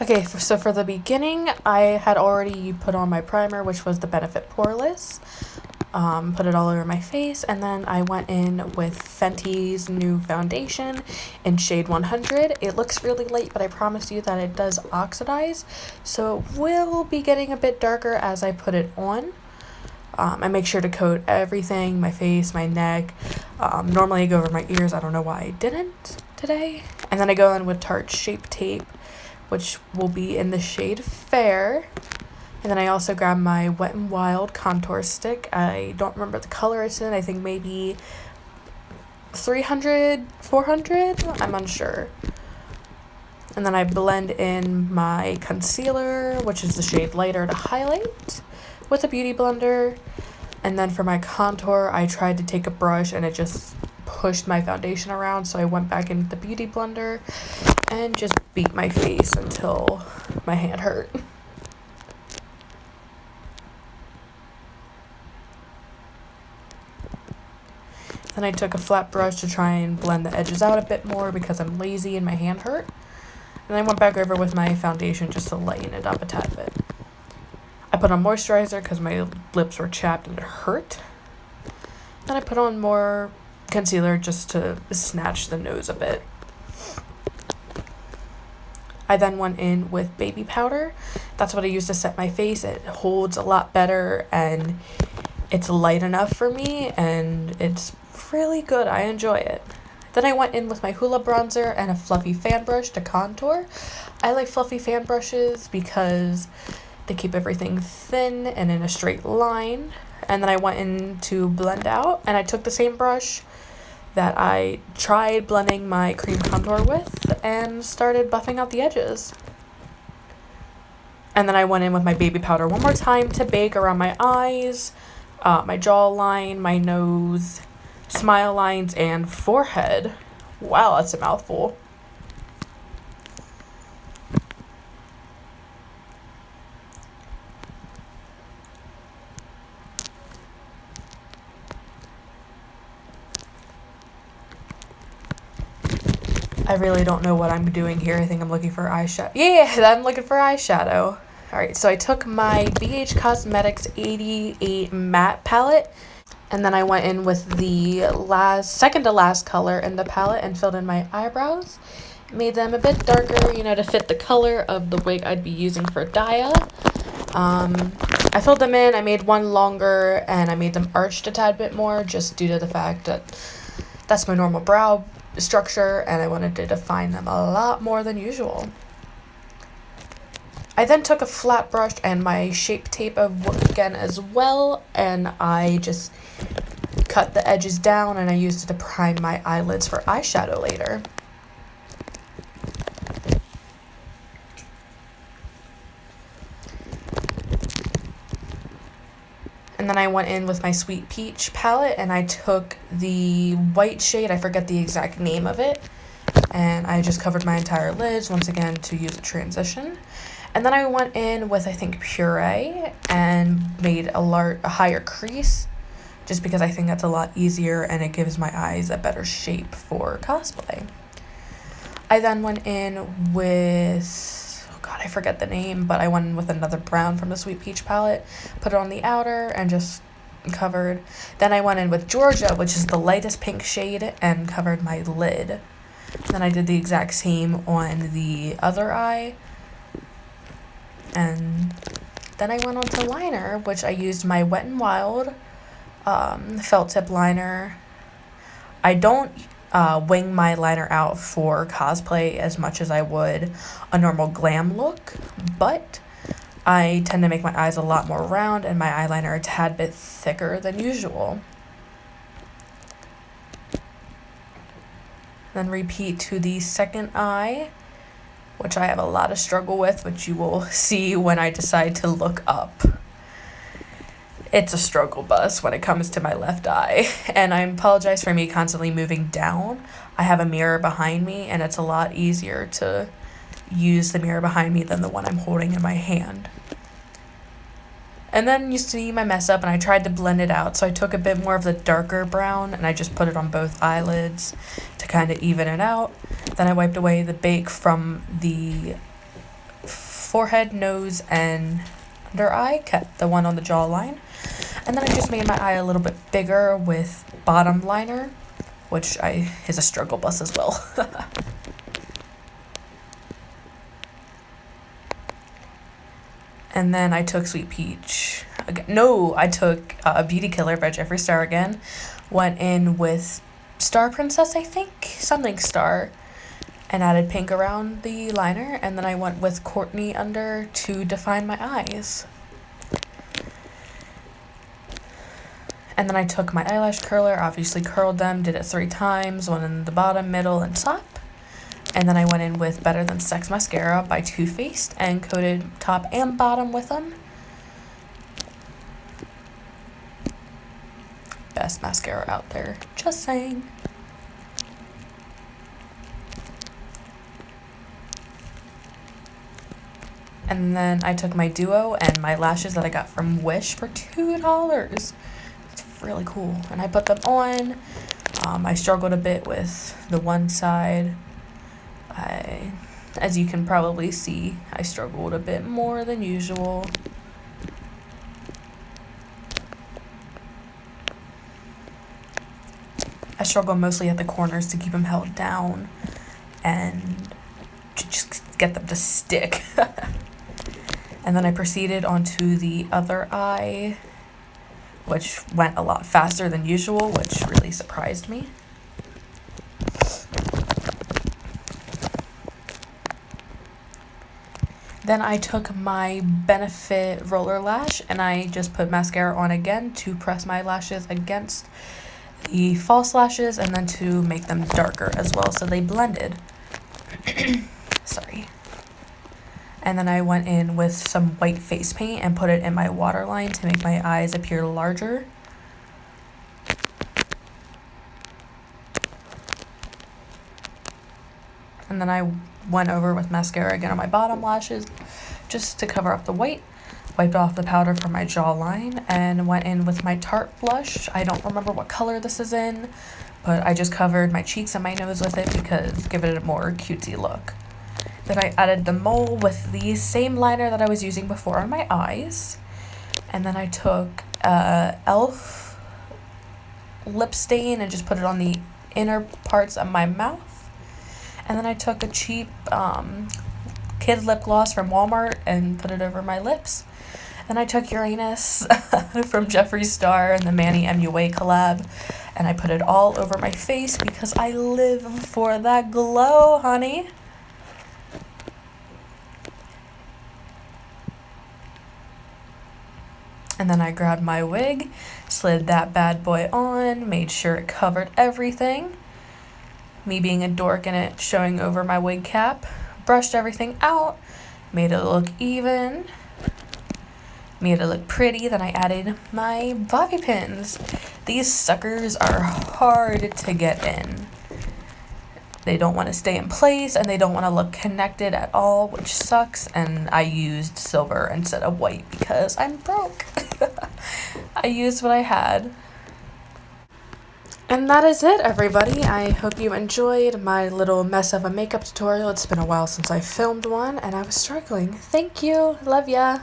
Okay, so for the beginning, I had already put on my primer, which was the Benefit Poreless. Put it all over my face, and then I went in with Fenty's new foundation in shade 100. It looks really light, but I promise you that it does oxidize, so it will be getting a bit darker as I put it on. I make sure to coat everything, my face, my neck. Normally I go over my ears. I don't know why I didn't today. And then I go in with Tarte Shape Tape, which will be in the shade Fair. And then I also grabbed my Wet n Wild contour stick. I don't remember the color it's in. I think maybe 300, 400? I'm unsure. And then I blend in my concealer, which is the shade Lighter, to highlight with a beauty blender. And then for my contour, I tried to take a brush and it just pushed my foundation around, so I went back into the beauty blender and just beat my face until my hand hurt. Then I took a flat brush to try and blend the edges out a bit more because I'm lazy and my hand hurt. And I went back over with my foundation just to lighten it up a tad bit. I put on moisturizer because my lips were chapped and it hurt. Then I put on more concealer just to snatch the nose a bit. I then went in with baby powder. That's what I use to set my face. It holds a lot better and it's light enough for me and it's really good. I enjoy it. Then I went in with my Hoola bronzer and a fluffy fan brush to contour. I like fluffy fan brushes because they keep everything thin and in a straight line. And then I went in to blend out, and I took the same brush that I tried blending my cream contour with and started buffing out the edges. And then I went in with my baby powder one more time to bake around my eyes, my jawline, my nose, smile lines, and forehead. Wow, that's a mouthful. I really don't know what I'm doing here. I think I'm looking for eyeshadow. Yeah, I'm looking for eyeshadow. Alright, so I took my BH Cosmetics 88 matte palette, and then I went in with the second to last color in the palette and filled in my eyebrows. Made them a bit darker, to fit the color of the wig I'd be using for Daya. I filled them in, I made one longer, and I made them arched a tad bit more, just due to the fact that that's my normal brow structure, and I wanted to define them a lot more than usual. I then took a flat brush and my Shape Tape again as well, and I just cut the edges down and I used it to prime my eyelids for eyeshadow later. And then I went in with my Sweet Peach palette and I took the white shade, I forget the exact name of it, and I just covered my entire lids once again to use a transition. And then I went in with, I think, Puree and made a higher crease just because I think that's a lot easier and it gives my eyes a better shape for cosplay. I then went in with, oh god, I forget the name, but I went in with another brown from the Sweet Peach palette, put it on the outer and just covered. Then I went in with Georgia, which is the lightest pink shade, and covered my lid. Then I did the exact same on the other eye. And then I went on to liner, which I used my Wet n Wild felt tip liner. I don't wing my liner out for cosplay as much as I would a normal glam look, but I tend to make my eyes a lot more round and my eyeliner a tad bit thicker than usual. Then repeat to the second eye, which I have a lot of struggle with, which you will see when I decide to look up. It's a struggle bus when it comes to my left eye, and I apologize for me constantly moving down. I have a mirror behind me, and it's a lot easier to use the mirror behind me than the one I'm holding in my hand. And then you see my mess up, and I tried to blend it out, so I took a bit more of the darker brown, and I just put it on both eyelids to kind of even it out. Then I wiped away the bake from the forehead, nose, and under eye, kept the one on the jawline. And then I just made my eye a little bit bigger with bottom liner, which is a struggle bus as well. And then I took Sweet Peach. I took Beauty Killer by Jeffree Star again. Went in with Star Princess, I think, something star, and added pink around the liner. And then I went with Courtney under to define my eyes. And then I took my eyelash curler, obviously curled them, did it 3 times, one in the bottom, middle, and top. And then I went in with Better Than Sex mascara by Too Faced and coated top and bottom with them. Best mascara out there, just saying. And then I took my duo and my lashes that I got from Wish for $2. It's really cool. And I put them on. I struggled a bit with the one side. As you can probably see, I struggled a bit more than usual. I struggle mostly at the corners to keep them held down and to just get them to stick. And then I proceeded onto the other eye, which went a lot faster than usual, which really surprised me. Then I took my Benefit roller lash and I just put mascara on again to press my lashes against the false lashes and then to make them darker as well so they blended. Sorry. And then I went in with some white face paint and put it in my waterline to make my eyes appear larger. And then I went over with mascara again on my bottom lashes just to cover up the white. Wiped off the powder from my jawline and went in with my Tarte blush. I don't remember what color this is in, but I just covered my cheeks and my nose with it because give it a more cutesy look. Then I added the mole with the same liner that I was using before on my eyes. And then I took e.l.f. lip stain and just put it on the inner parts of my mouth. And then I took a cheap kid lip gloss from Walmart and put it over my lips. Then I took Uranus from Jeffree Star and the Manny MUA collab, and I put it all over my face because I live for that glow, honey. And then I grabbed my wig, slid that bad boy on, made sure it covered everything. Me being a dork in it showing over my wig cap, brushed everything out, made it look even, made it look pretty. Then I added my bobby pins. These suckers are hard to get in. They don't want to stay in place and they don't want to look connected at all, which sucks. And I used silver instead of white because I'm broke. I used what I had. And that is it, everybody. I hope you enjoyed my little mess of a makeup tutorial. It's been a while since I filmed one and I was struggling. Thank you. Love ya.